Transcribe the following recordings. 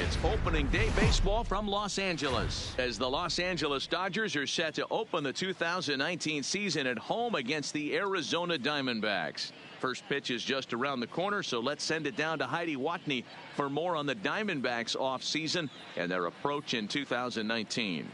It's opening day baseball from Los Angeles as the Los Angeles Dodgers are set to open the 2019 season at home against the Arizona Diamondbacks. First pitch is just around the corner, so let's send it down to Heidi Watney for more on the Diamondbacks off season and their approach in 2019.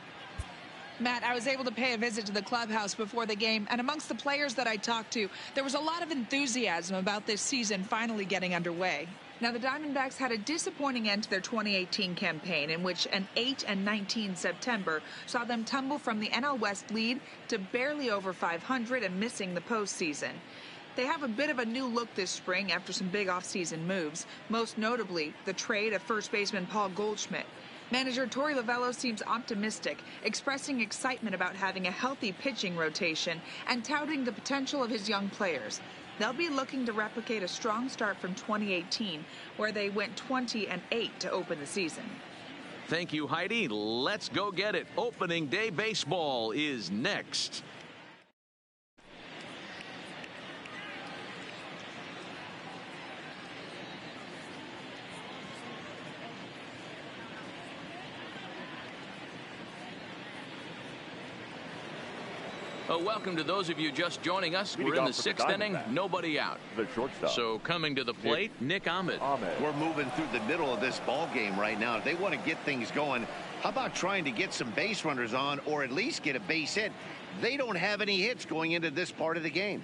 Matt, I was able to pay a visit to the clubhouse before the game, and amongst the players that I talked to, there was a lot of enthusiasm about this season finally getting underway. Now, the Diamondbacks had a disappointing end to their 2018 campaign in which an 8-19 September saw them tumble from the NL West lead to barely over 500 and missing the postseason. They have a bit of a new look this spring after some big offseason moves, most notably the trade of first baseman Paul Goldschmidt. Manager Torey Lovullo seems optimistic, expressing excitement about having a healthy pitching rotation and touting the potential of his young players. They'll be looking to replicate a strong start from 2018, where they went 20-8 to open the season. Thank you, Heidi. Let's go get it. Opening day baseball is next. Welcome to those of you just joining us. We're in the sixth inning, nobody out. The shortstop. So coming to the plate, Nick Ahmed. We're moving through the middle of this ball game right now. If they want to get things going, how about trying to get some base runners on or at least get a base hit? They don't have any hits going into this part of the game.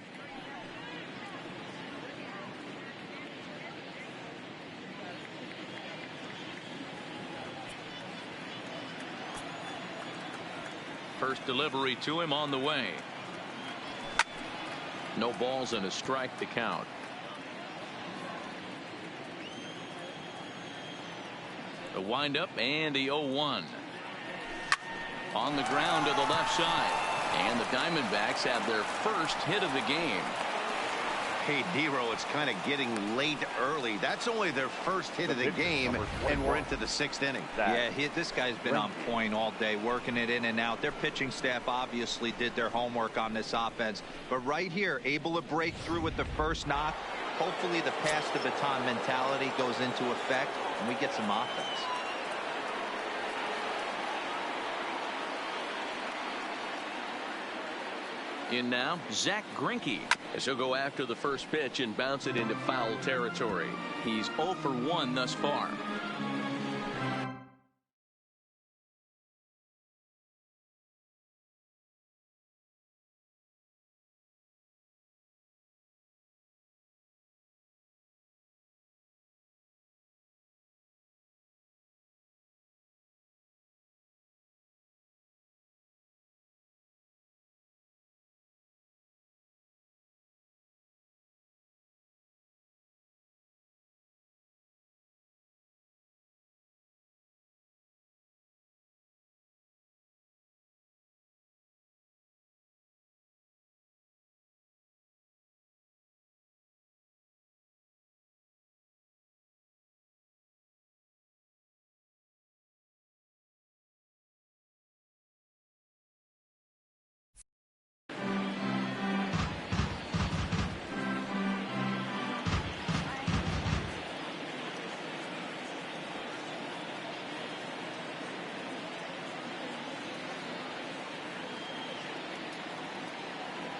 First delivery to him on the way. No balls and a strike to count. The windup and the 0-1. On the ground to the left side. And the Diamondbacks have their first hit of the game. Hey, Nero, it's kind of getting late early. That's only their first hit of the game, and we're into the sixth inning. Yeah, this guy's been on point all day, working it in and out. Their pitching staff obviously did their homework on this offense. But right here, able to break through with the first knock. Hopefully the pass the baton mentality goes into effect, and we get some offense. In now, Zach Greinke, as he'll go after the first pitch and bounce it into foul territory. He's 0 for 1 thus far.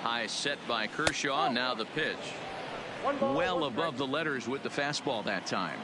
High set by Kershaw. Now the pitch. Well above the letters with the fastball that time.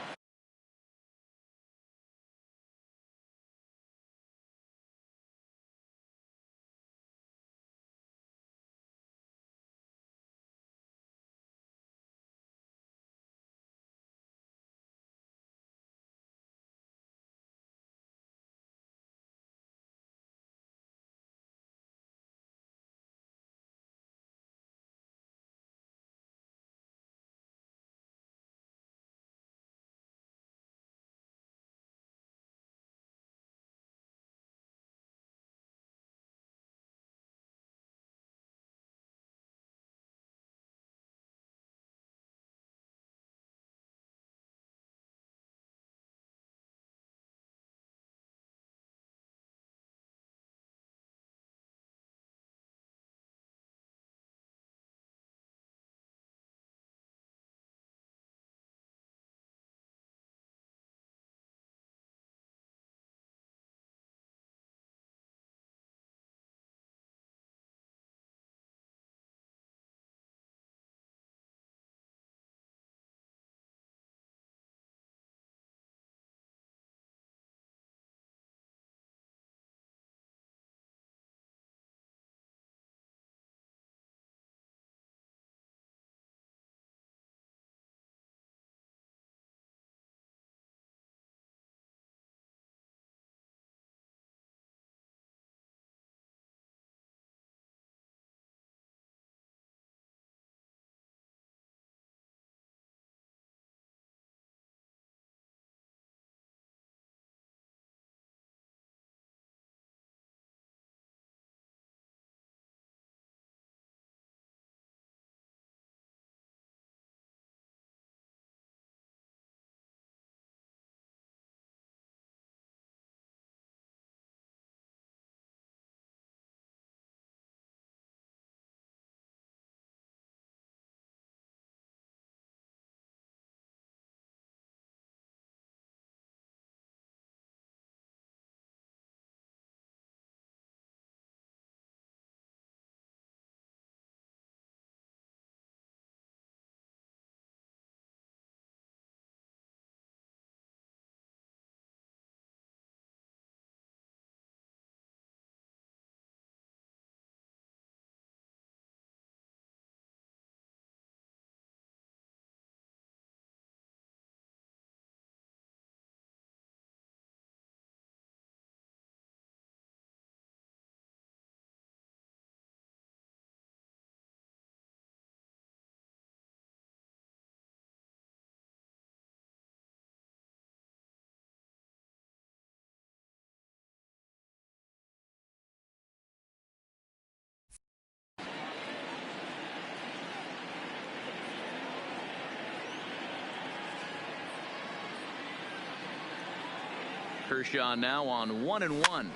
Kershaw now on 1-1.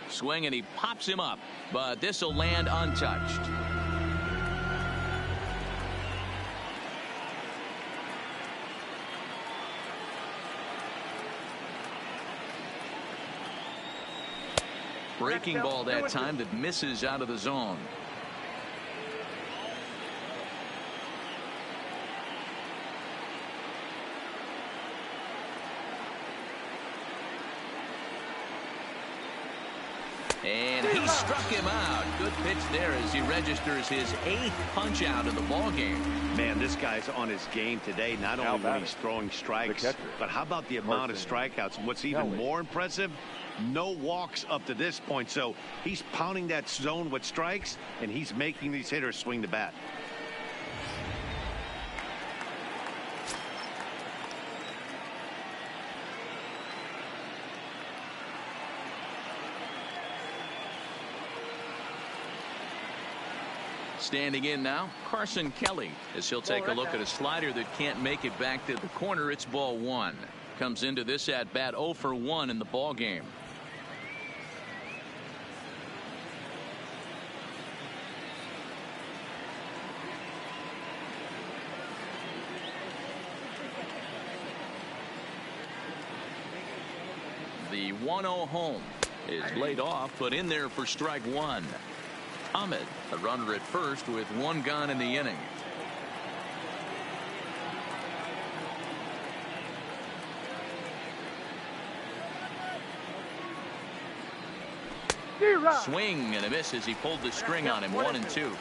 Swing and he pops him up, but this will land untouched. Breaking ball that time that misses out of the zone. And he struck him out. Good pitch there as he registers his 8th punch out of the ball game. Man, this guy's on his game today, not only when he's throwing strikes, but how about the amount of strikeouts? What's even more impressive, no walks up to this point. So he's pounding that zone with strikes, and he's making these hitters swing the bat. Standing in now, Carson Kelly, as he'll take a look at a slider that can't make it back to the corner. It's ball 1. Comes into this at bat 0 for 1 in the ball game. The 1-0 home is laid off, but in there for strike 1. Ahmed, a runner at first with 1 gone in the inning. Swing and a miss as he pulled the string on him. 1-2.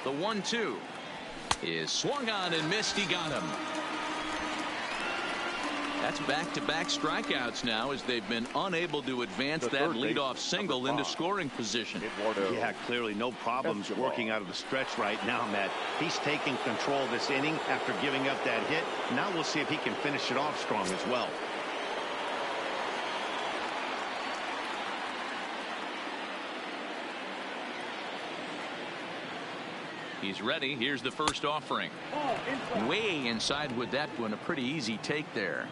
The 1-2 is swung on and missed. He got him. That's back-to-back strikeouts now as they've been unable to advance that leadoff single into scoring position. Yeah, clearly no problems working out of the stretch right now, Matt. He's taking control of this inning after giving up that hit. Now we'll see if he can finish it off strong as well. He's ready. Here's the first offering. Way inside with that one. A pretty easy take there.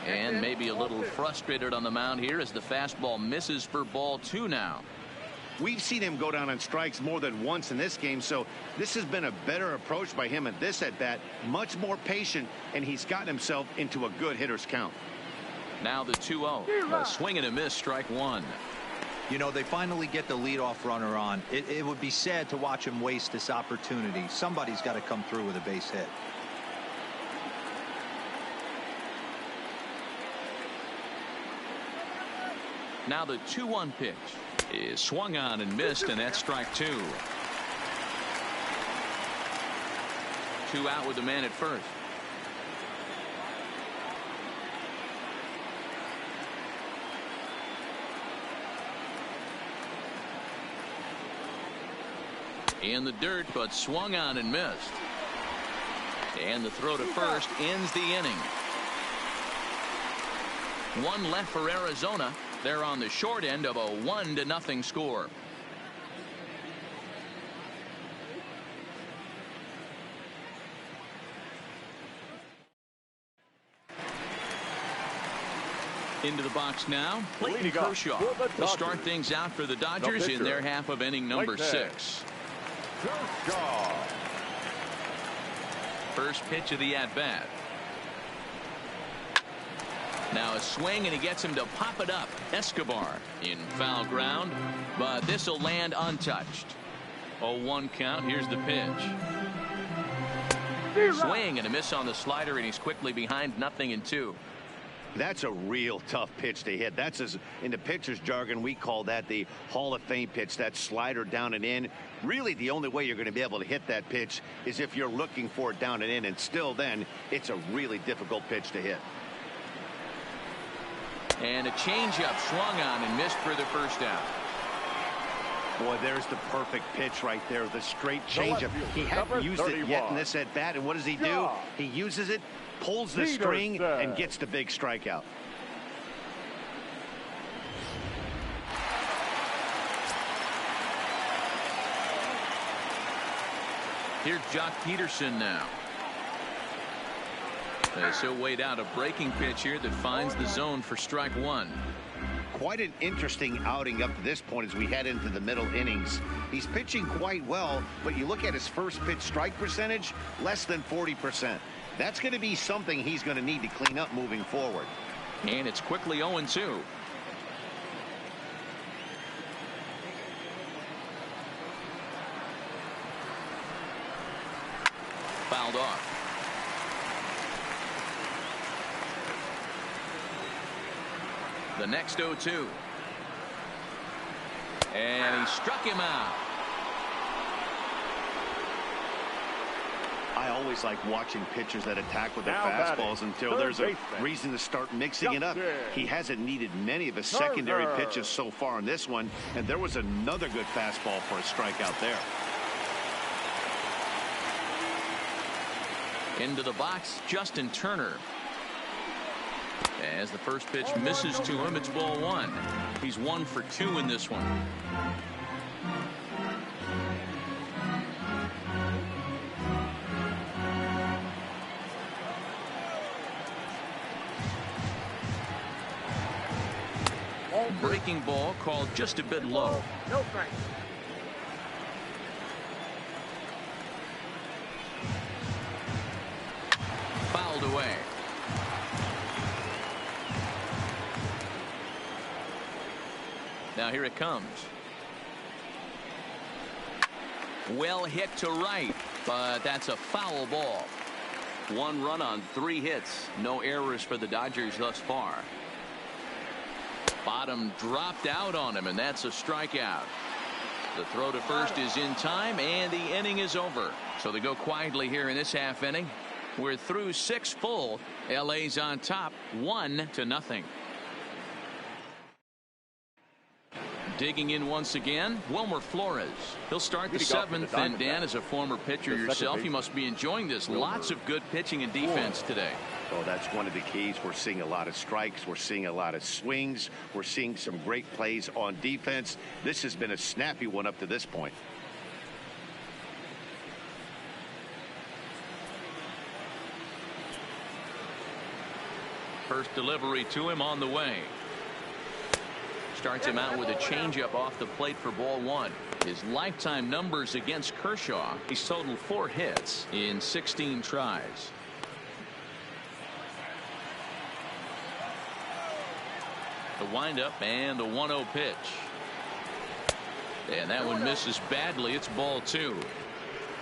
And maybe a little frustrated on the mound here as the fastball misses for ball 2 now. We've seen him go down on strikes more than once in this game, so this has been a better approach by him at this at-bat. Much more patient, and he's gotten himself into a good hitter's count. Now the 2-0. A swing and a miss, strike 1. You know, they finally get the leadoff runner on. It would be sad to watch him waste this opportunity. Somebody's got to come through with a base hit. Now the 2-1 pitch is swung on and missed, and that's strike 2. 2 out with the man at first. In the dirt, but swung on and missed. And the throw to first ends the inning. 1 left for Arizona. They're on the short end of a 1-0 score. Into the box now, Clayton Kershaw will start things out for the Dodgers in their half of inning number 6. First pitch of the at-bat. Now a swing, and he gets him to pop it up. Escobar in foul ground, but this will land untouched. 0-1 count. Here's the pitch. Swing and a miss on the slider, and he's quickly behind 0-2. That's a real tough pitch to hit. That's, as in the pitcher's jargon, we call that the Hall of Fame pitch. That slider down and in. Really, the only way you're going to be able to hit that pitch is if you're looking for it down and in, and still then it's a really difficult pitch to hit. And a changeup swung on and missed for the first out. Boy, there's the perfect pitch right there, the straight changeup. He hadn't used it yet in this at-bat, and what does he do? He uses it, pulls the string, and gets the big strikeout. Here's Jock Peterson now. As he'll wait out a breaking pitch here that finds the zone for strike one. Quite an interesting outing up to this point as we head into the middle innings. He's pitching quite well, but you look at his first pitch strike percentage, less than 40%. That's going to be something he's going to need to clean up moving forward. And it's quickly 0-2. Fouled off. The next 0-2. And he struck him out. I always like watching pitchers that attack with their fastballs until there's a reason to start mixing it up. He hasn't needed many of his secondary pitches so far in this one, and there was another good fastball for a strikeout there. Into the box, Justin Turner. As the first pitch misses to him, it's ball one. He's 1 for 2 in this one. Breaking ball called just a bit low. No strike. Fouled away. Now here it comes. Well hit to right, but that's a foul ball. 1 run on 3 hits. No errors for the Dodgers thus far. Bottom dropped out on him, and that's a strikeout. The throw to first is in time, and the inning is over. So they go quietly here in this half inning. We're through 6 full. LA's on top, 1-0. Digging in once again, Wilmer Flores. He'll start the 7th, and Dan, as a former pitcher yourself, you must be enjoying this. Lots of good pitching and defense today. Oh, that's one of the keys. We're seeing a lot of strikes. We're seeing a lot of swings. We're seeing some great plays on defense. This has been a snappy one up to this point. First delivery to him on the way. Starts him out with a changeup off the plate for ball one. His lifetime numbers against Kershaw, he's totaled 4 hits in 16 tries. The windup and the 1-0 pitch. And that one misses badly. It's ball 2.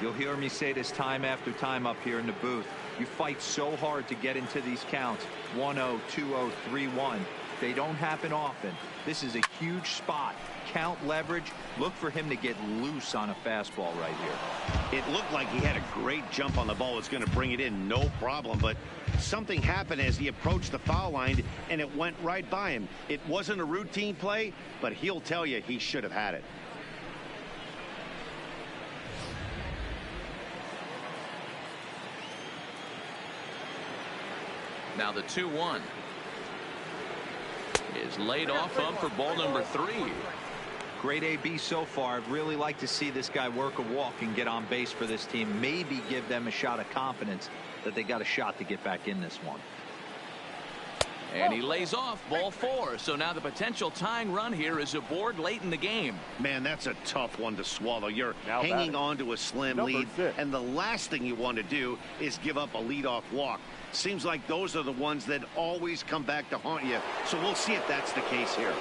You'll hear me say this time after time up here in the booth. You fight so hard to get into these counts. 1-0, 2-0, 3-1. They don't happen often. This is a huge spot. Count leverage. Look for him to get loose on a fastball right here. It looked like he had a great jump on the ball. It's going to bring it in, no problem. But something happened as he approached the foul line, and it went right by him. It wasn't a routine play, but he'll tell you he should have had it. Now the 2-1 is laid off up for ball number 3. Great AB so far. I'd really like to see this guy work a walk and get on base for this team. Maybe give them a shot of confidence that they got a shot to get back in this one. And he lays off ball 4. So now the potential tying run here is aboard late in the game. Man, that's a tough one to swallow. You're hanging on to a slim lead, and the last thing you want to do is give up a leadoff walk. Seems like those are the ones that always come back to haunt you. So we'll see if that's the case here.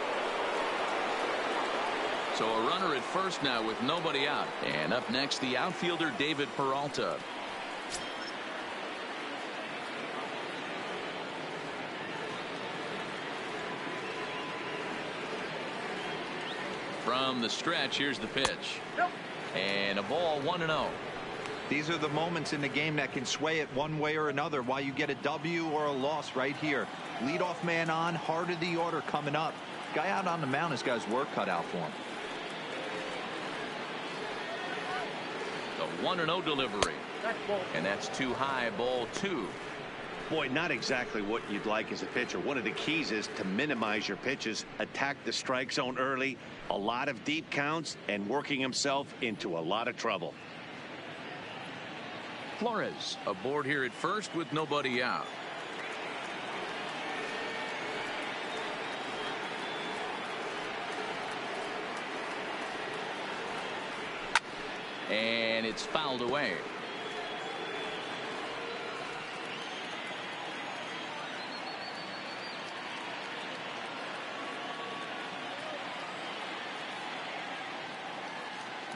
So a runner at first now with nobody out. And up next, the outfielder David Peralta. From the stretch, here's the pitch. And a ball, 1-0. These are the moments in the game that can sway it one way or another, while you get a W or a loss right here. Leadoff man on, heart of the order coming up. Guy out on the mound has got his work cut out for him. 1-0 delivery. And that's too high, ball 2. Boy, not exactly what you'd like as a pitcher. One of the keys is to minimize your pitches, attack the strike zone early, a lot of deep counts, and working himself into a lot of trouble. Flores aboard here at first with nobody out. And it's fouled away.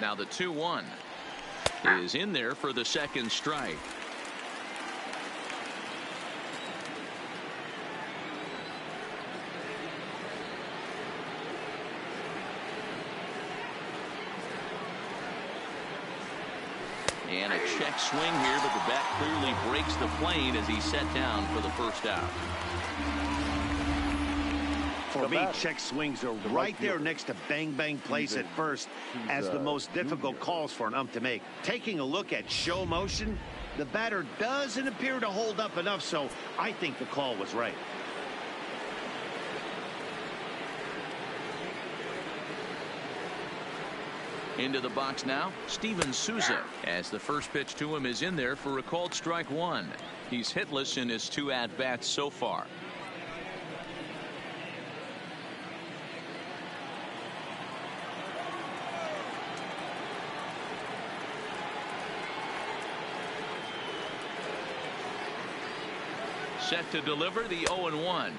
Now the 2-1 is in there for the second strike. And a check swing here, but the bat clearly breaks the plane as he's set down for the first out. For me, check swings are right there next to bang place at first as the most difficult calls for an ump to make. Taking a look at show motion, the batter doesn't appear to hold up enough, so I think the call was right. Into the box now, Steven Souza, as the first pitch to him is in there for a called strike 1. He's hitless in his 2 at-bats so far. Set to deliver the 0-1.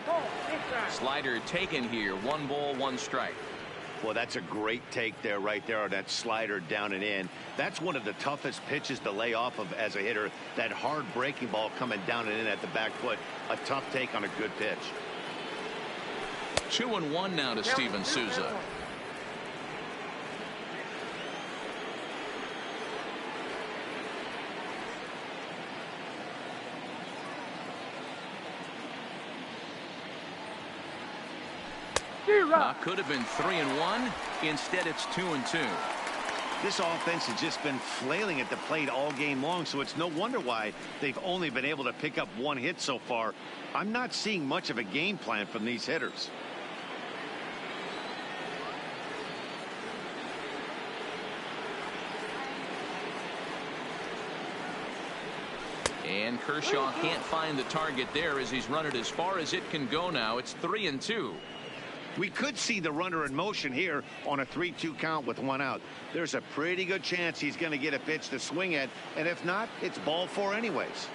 Slider taken here. 1 ball, 1 strike. Well, that's a great take there, right there, on that slider down and in. That's one of the toughest pitches to lay off of as a hitter. That hard breaking ball coming down and in at the back foot. A tough take on a good pitch. 2-1 now to Steven Souza. Could have been 3-1. Instead, it's 2-2. This offense has just been flailing at the plate all game long, so it's no wonder why they've only been able to pick up 1 hit so far. I'm not seeing much of a game plan from these hitters. And Kershaw can't find the target there as he's run it as far as it can go now. It's 3-2. We could see the runner in motion here on a 3-2 count with 1 out. There's a pretty good chance he's going to get a pitch to swing at, and if not, it's ball 4 anyways.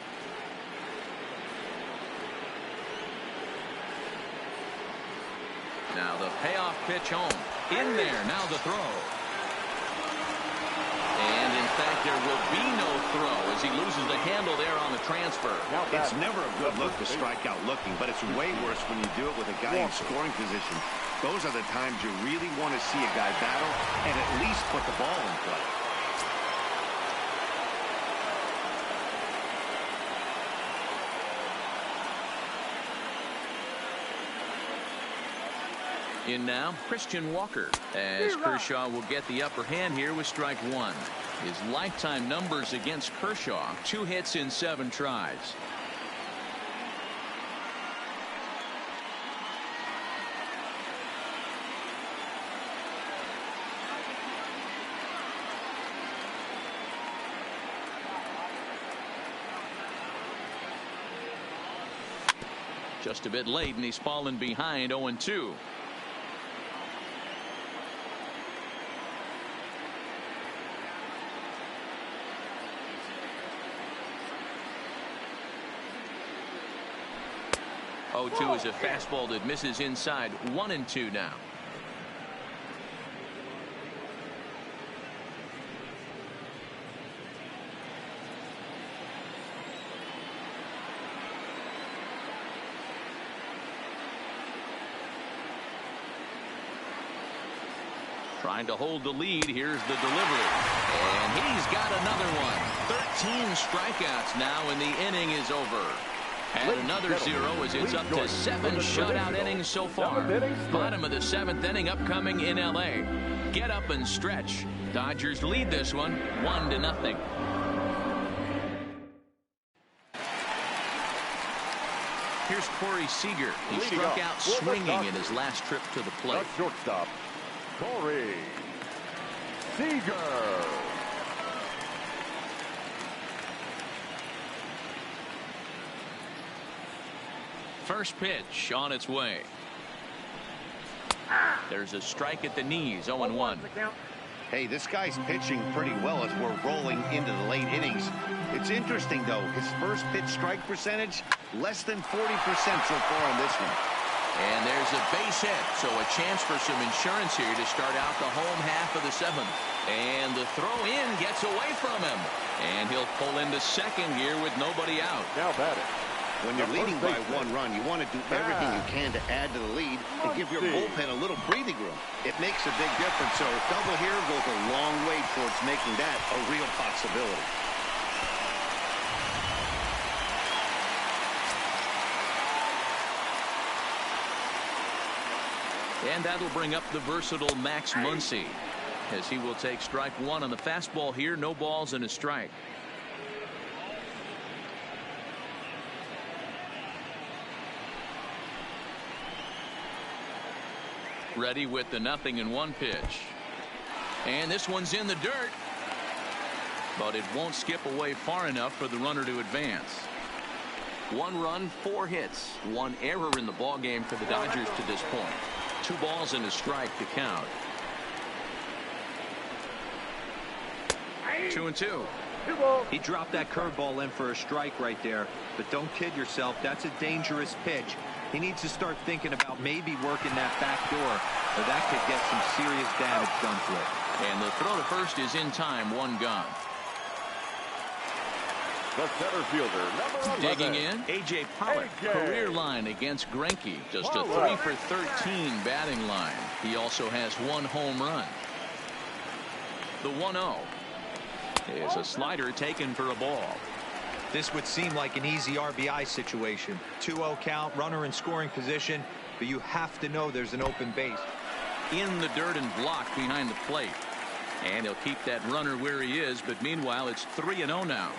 Now the payoff pitch home. In there, now the throw. And in fact, there will be no throw as he loses the handle there on the transfer. It's never a good look to strike out looking, but it's way worse when you do it with a guy in scoring position. Those are the times you really want to see a guy battle and at least put the ball in play. In now, Christian Walker, as Kershaw will get the upper hand here with strike 1. His lifetime numbers against Kershaw, 2 hits in 7 tries. Just a bit late, and he's fallen behind 0-2. Oh, 2 is a fastball that misses inside. 1-2 now. Trying to hold the lead. Here's the delivery. And he's got another one. 13 strikeouts now, and the inning is over. And another 0 as it's up to 7 shutout innings so far. Bottom of the 7th inning upcoming in L.A. Get up and stretch. Dodgers lead this one 1-0. Here's Corey Seager. He struck out swinging in his last trip to the plate. Shortstop, Corey Seager. First pitch on its way. There's a strike at the knees, 0-1. Hey, this guy's pitching pretty well as we're rolling into the late innings. It's interesting, though. His first pitch strike percentage, less than 40% so far on this one. And there's a base hit, so a chance for some insurance here to start out the home half of the 7th. And the throw in gets away from him. And he'll pull into second here with nobody out. Now batting. When you're leading by 1 run, you want to do everything you can to add to the lead and give your bullpen a little breathing room. It makes a big difference, so a double here goes a long way towards making that a real possibility. And that'll bring up the versatile Max Muncy, as he will take strike 1 on the fastball here. No balls and a strike. Ready with the 0-1 pitch. And this one's in the dirt. But it won't skip away far enough for the runner to advance. 1 run, 4 hits. 1 error in the ballgame for the Dodgers to this point. 2 balls and a strike to count. 2-2. He dropped that curveball in for a strike right there. But don't kid yourself. That's a dangerous pitch. He needs to start thinking about maybe working that back door, or that could get some serious damage done to it. And the throw to first is in time. 1 gone. The center fielder, number 11. Digging in, A.J. Pollock. Career line against Greinke. Just a 3 for 13 batting line. He also has 1 home run. The 1-0 is a slider taken for a ball. This would seem like an easy RBI situation. 2-0 count, runner in scoring position, but you have to know there's an open base. In the dirt and blocked behind the plate. And he'll keep that runner where he is, but meanwhile it's 3-0 now.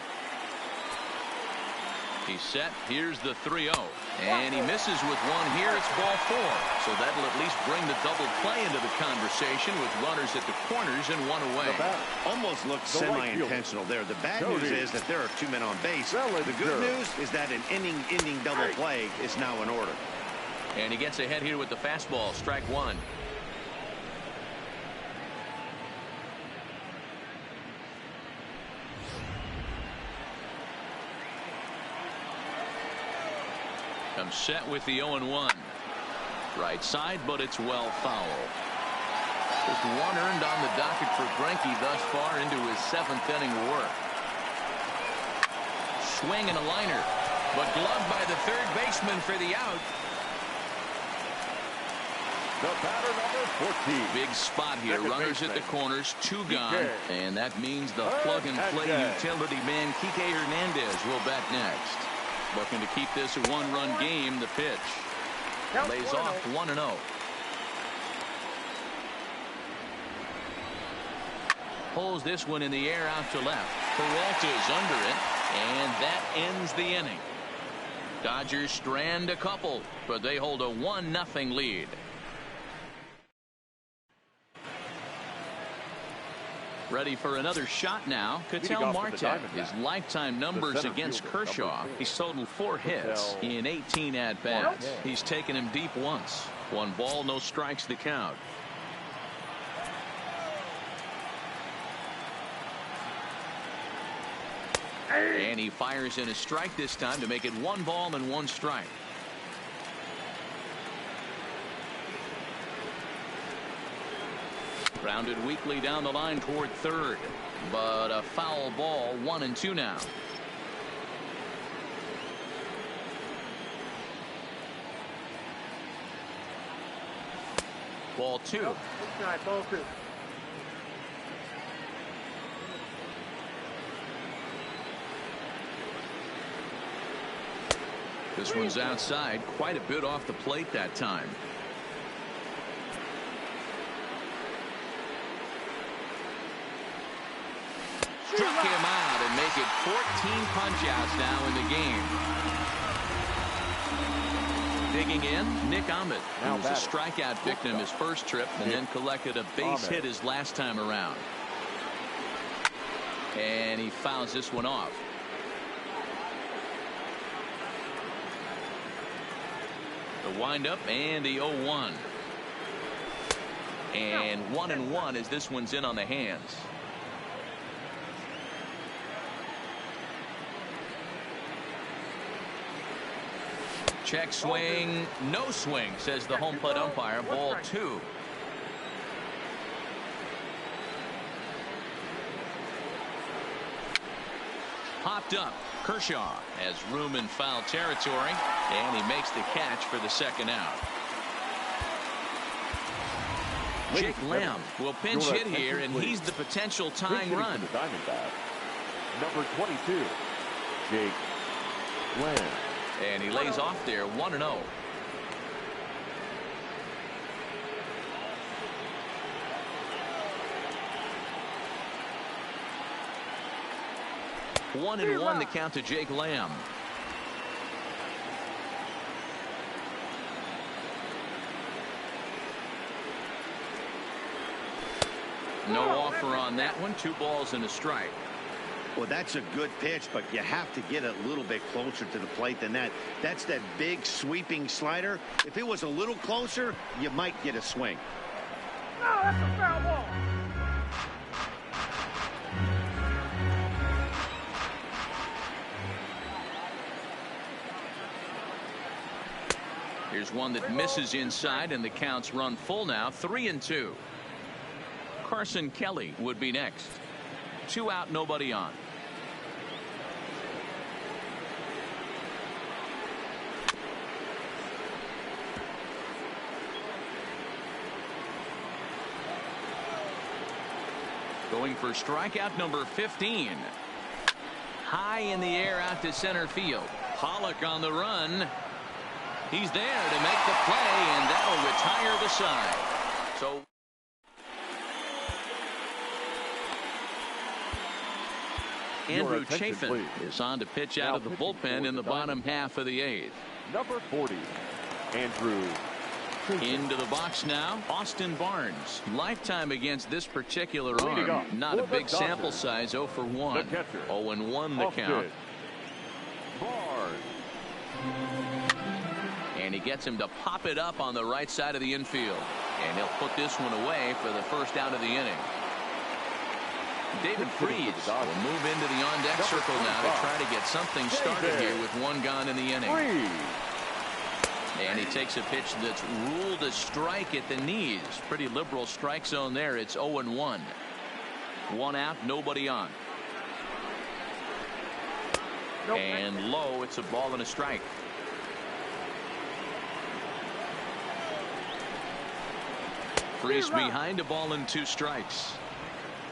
He's set. Here's the 3-0. And he misses with 1 here. It's ball 4. So that'll at least bring the double play into the conversation with runners at the corners and 1 away. Almost looked semi-intentional there. The bad news is that there are 2 men on base. The good news is that an inning double play is now in order. And he gets ahead here with the fastball. Strike 1. Comes set with the 0-1. Right side, but it's well foul. Just 1 earned on the docket for Greinke thus far into his 7th inning work. Swing and a liner, but gloved by the third baseman for the out. The batter, number 14. Big spot here. Runners at the corners, 2 gone. And that means the plug-and-play utility man, Kike Hernandez, will bat next. Looking to keep this a 1-run game. The pitch lays off 1-0. Pulls this one in the air out to left. Peralta's under it, and that ends the inning. Dodgers strand a couple, but they hold a 1-0 lead. Ready for another shot now. Ketel Marte. His lifetime numbers against Kershaw. He's totaled 4 hits in 18 at-bats. He's taken him deep once. 1 ball, no strikes to count. And he fires in a strike this time to make it 1 ball and 1 strike. Grounded weakly down the line toward third, but a foul ball. 1-2 now. Ball 2. Ball 2. This one's outside, quite a bit off the plate that time. Struck him out and make it 14 punch-outs now in the game. Digging in, Nick Ahmed, who was a strikeout victim his first trip and then collected a base hit his last time around. And he fouls this one off. The windup and the 0-1. And 1-1 as this one's in on the hands. Check swing, no swing, says the home plate umpire. Ball 2. Popped up. Kershaw has room in foul territory, and he makes the catch for the second out. Jake Lamb will pinch hit here, and he's the potential tying run. Number 22, Jake Lamb. And he lays off there, 1-0. One and one the count to Jake Lamb. No offer on that one. 2 balls and a strike. Well, that's a good pitch, but you have to get a little bit closer to the plate than that. That's that big sweeping slider. If it was a little closer, you might get a swing. No, that's a foul ball. Here's one that misses inside, and the count's run full now. 3-2. Carson Kelly would be next. 2 out, nobody on. Going for strikeout number 15. High in the air out to center field. Pollock on the run. He's there to make the play, and that'll retire the side. So Andrew Chafin is on to pitch out of the bullpen in the bottom half of the 8th. Number 40, Andrew Chafin. Into the box now, Austin Barnes. Lifetime against this particular arm. Not a big sample size, 0 for 1. 0-1 the count. Barnes. And he gets him to pop it up on the right side of the infield. And he'll put this one away for the first out of the inning. David Freese will move into the on-deck circle now to try to get something started here with 1 gone in the inning. And he takes a pitch that's ruled a strike at the knees. Pretty liberal strike zone there. It's 0-1. 1 out, nobody on. And low, it's a ball and a strike. Freese behind a ball and 2 strikes.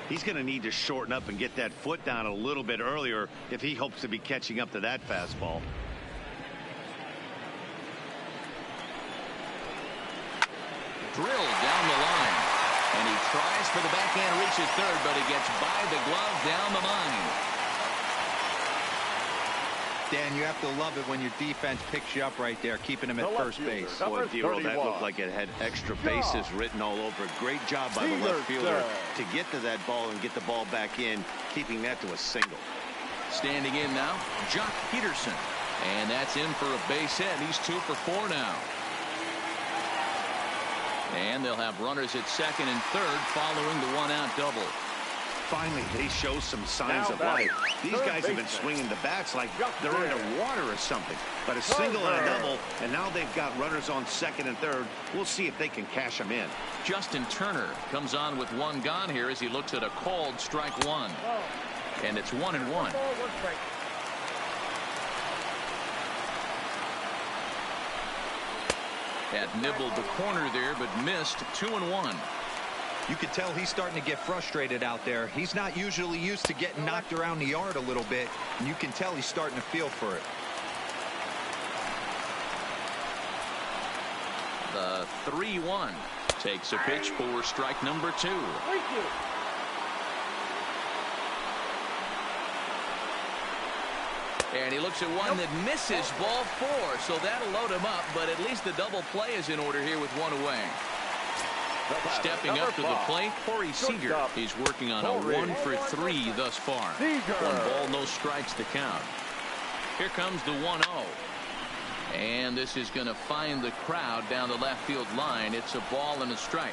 He's going to need to shorten up and get that foot down a little bit earlier if he hopes to be catching up to that fastball. Drilled down the line. And he tries for the backhand, reaches third, but he gets by the glove down the line. Dan, you have to love it when your defense picks you up right there, keeping him at first base. Boy, Dero, that looked like it had extra bases written all over it. Great job by the left fielder to get to that ball and get the ball back in, keeping that to a single. Standing in now, Jock Peterson. And that's in for a base hit. He's 2 for 4 now. And they'll have runners at second and third following the 1-out double. Finally, they show some signs of life. These guys have been swinging the bats like they're underwater or something. But a single and a double, and now they've got runners on second and third. We'll see if they can cash them in. Justin Turner comes on with 1 gone here as he looks at a called strike 1. And it's 1-1. Had nibbled the corner there, but missed. 2-1. You can tell he's starting to get frustrated out there. He's not usually used to getting knocked around the yard a little bit, and you can tell he's starting to feel for it. The 3-1. Takes a pitch for strike number 2. And he looks at one that misses, ball 4. So that'll load him up, but at least the double play is in order here with one away. Stepping up to the plate, Corey Seager. He's working on a 1 for 3 thus far. 1 ball, no strikes to count. Here comes the 1-0. And this is going to find the crowd down the left field line. It's a ball and a strike.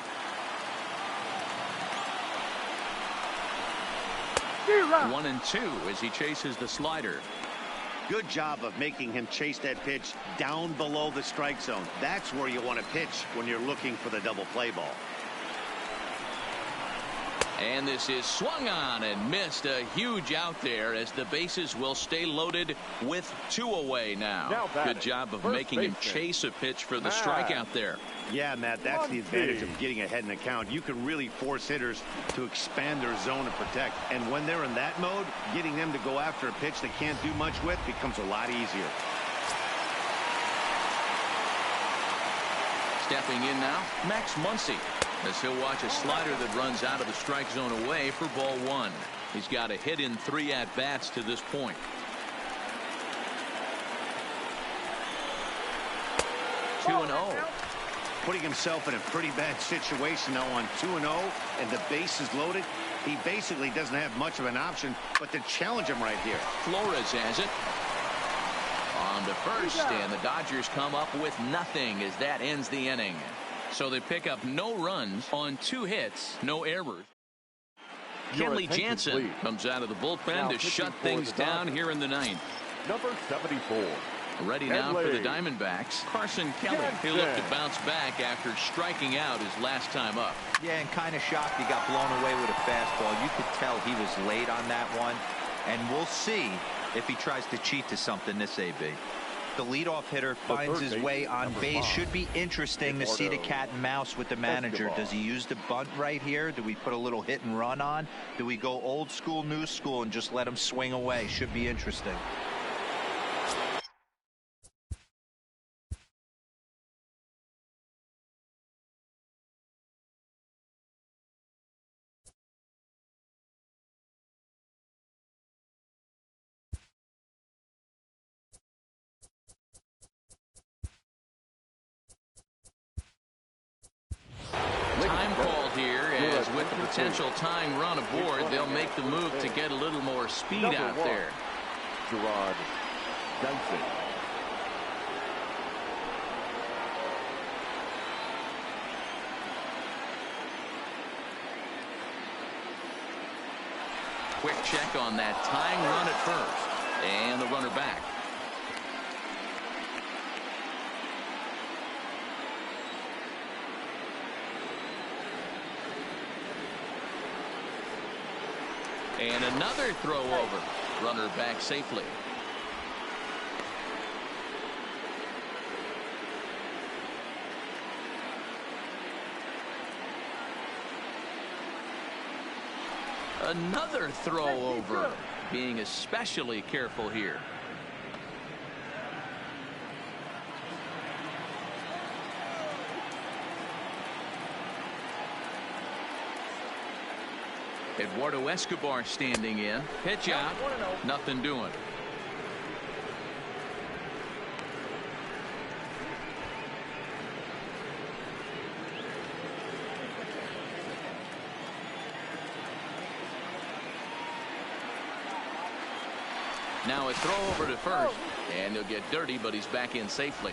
1-2 as he chases the slider. Good job of making him chase that pitch down below the strike zone. That's where you want to pitch when you're looking for the double play ball. And this is swung on and missed. A huge out there as the bases will stay loaded with 2 away now. Good job of making him chase a pitch for the strikeout there. Yeah, Matt, that's the advantage of getting ahead in the count. You can really force hitters to expand their zone and protect. And when they're in that mode, getting them to go after a pitch they can't do much with becomes a lot easier. Stepping in now, Max Muncy, as he'll watch a slider that runs out of the strike zone away for ball 1. He's got a hit in 3 at-bats to this point. 2-0. Putting himself in a pretty bad situation now on 2-0, and the base is loaded. He basically doesn't have much of an option but to challenge him right here. Flores has it. On to first, and the Dodgers come up with nothing as that ends the inning. So they pick up no runs on 2 hits, no errors. Kenley Jansen comes out of the bullpen to shut things down here in the 9th. Number 74. Ready now for the Diamondbacks. Carson Kelly. He'll look to bounce back after striking out his last time up. Yeah, and kind of shocked he got blown away with a fastball. You could tell he was late on that one. And we'll see if he tries to cheat to something this AB. The leadoff hitter finds his way on base. Should be interesting to see the cat and mouse with the manager. Does he use the bunt right here? Do we put a little hit and run on? Do we go old school, new school, and just let him swing away? Should be interesting. Time called here, as with the potential tying run aboard, they'll make the move to get a little more speed out there. Gerard Dyson. Quick check on that tying run at first, and the runner back. And another throw over. Runner back safely. Another throw over. Being especially careful here. Eduardo Escobar standing in. Pitch out. Nothing doing. Now a throw over to first, and he'll get dirty, but he's back in safely.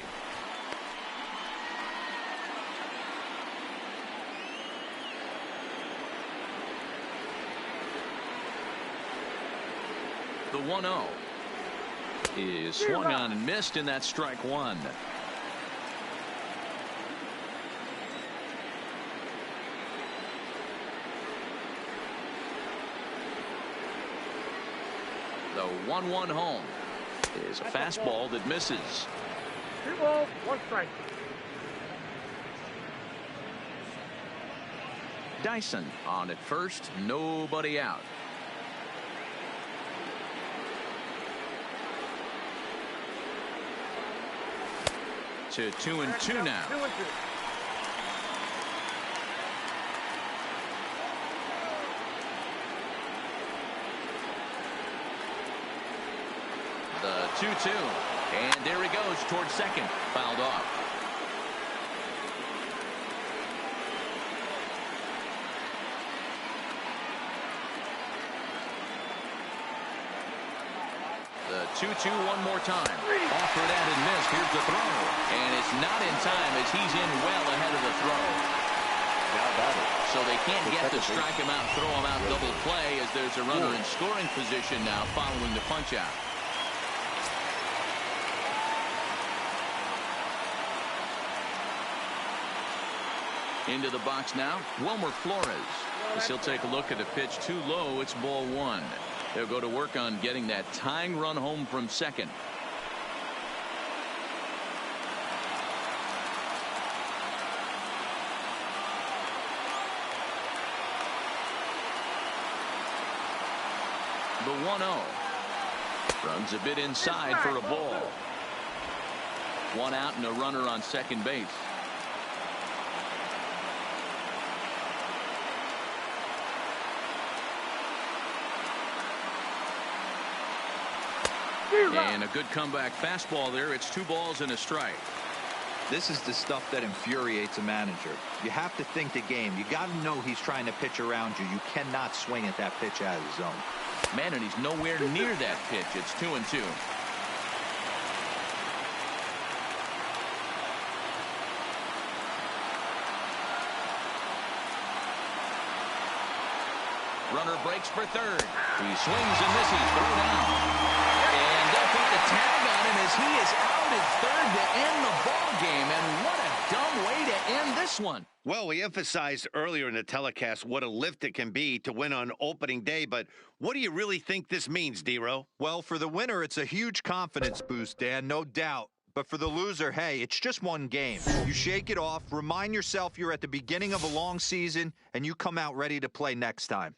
The 1-0 is swung on and missed, and that's strike 1. The 1-1 home is a fastball that misses. 2 balls, 1 strike. Dyson on at first, nobody out. To 2-2 now. 2-2. And there he goes towards second. Fouled off. The 2-2 one more time. Offered at and missed. Here's the throw. And it's not in time as he's in well ahead of the throw. So they can't get to strike him out, throw him out, double play as there's a runner in scoring position now following the punch out. Into the box now, Wilmer Flores. As he'll take a look at the pitch too low, it's ball one. They'll go to work on getting that tying run home from second. The 1-0. Runs a bit inside for a ball. One out and a runner on second base. And a good comeback fastball there. It's 2 balls and a strike. This is the stuff that infuriates a manager. You have to think the game. You got to know he's trying to pitch around you. You cannot swing at that pitch out of the zone. Man, and he's nowhere near that pitch. It's 2-2. Runner breaks for third. He swings and misses. Throw down. And they'll put the tag on him as he is out at third to end the ball game. And what a dumb way to end this one. Well, we emphasized earlier in the telecast what a lift it can be to win on opening day, but what do you really think this means, D-Row? Well, for the winner, it's a huge confidence boost, Dan, no doubt. But for the loser, hey, it's just one game. You shake it off, remind yourself you're at the beginning of a long season, and you come out ready to play next time.